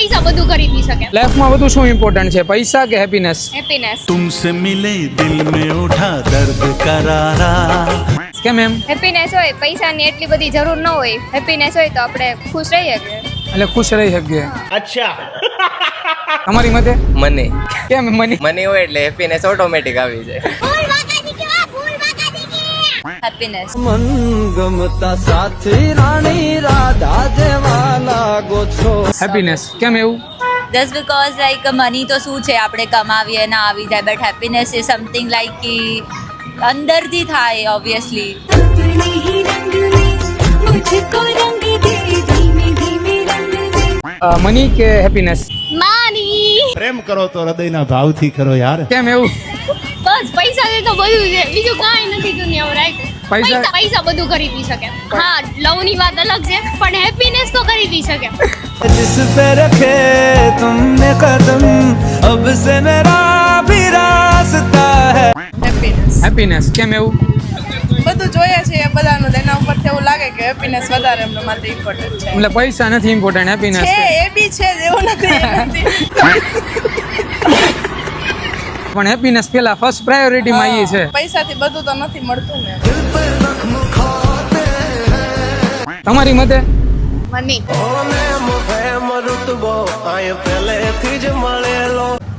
પૈસા બધું ખરીદી શકે. લાઈફમાં વધુ શું ઇમ્પોર્ટન્ટ છે, પૈસા કે હેપીનેસ? હેપીનેસ. तुमसे मिले दिल में उठा दर्द करारा. કેમ એમ? હેપીનેસ હોય, પૈસાની એટલી બધી જરૂર ન હોય. હેપીનેસ હોય તો આપણે ખુશ રહીએ કે એટલે ખુશ રહી શકીએ. अच्छा તમારી મતે? મને કેમ મની? મને હોય એટલે હેપીનેસ ઓટોમેટિક આવી જાય. હેપીનેસ. હેપીનેસ કેમ એવું? જસ્ટ બીકોઝ લાઈક મની તો શું છે, આપણે કમાવીએ ના આવી જાય, but happiness is something like કે અંદરથી થાય ઓબ્વિયસલી. મની કે હેપીનેસ? માની. प्रेम करो तो हृदयના ભાવથી કરો યાર. કેમ એવું? બસ પૈસા થી તો બધું છે, બીજું કાંઈ નથી દુનિયામાં, રાઈટ? પૈસા- પૈસા બધું ખરીદી શકે. હા, લવ ની વાત અલગ છે, પણ હેપીનેસ તો ખરીદી શકે. जिस पे रखे तुमने कदम अब से मेरा भी रास्ता है. હેપીનેસ કેમ એવું? બધું જોઈએ છે એ બધાનું, તેના ઉપરથી એવું લાગે કે હેપીનેસ વધારે એમના માટે ઇમ્પોર્ટન્ટ છે. એટલે પૈસા નથી ઇમ્પોર્ટન્ટ, હેપીનેસ છે એ બી છે જ, એવું નથી એ નથી. પણ હેપીનેસ પેલા ફર્સ્ટ પ્રાયોરિટીમાં એ છે. પૈસાથી બધું તો નથી મળતું ને. તમારી મતે? મની.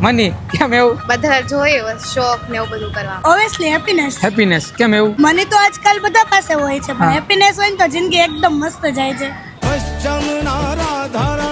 મની કેમ એવું? બધા જોઈએ શોખ ને એવું બધું કરવા. Obviously happiness. હેપીનેસ કેમ એવું? મને તો આજકાલ બધા પાસે હોય છે, હા. પણ હેપીનેસ હોય ને તો જિંદગી એકદમ મસ્ત જાય છે. पश्चिम नारा धारा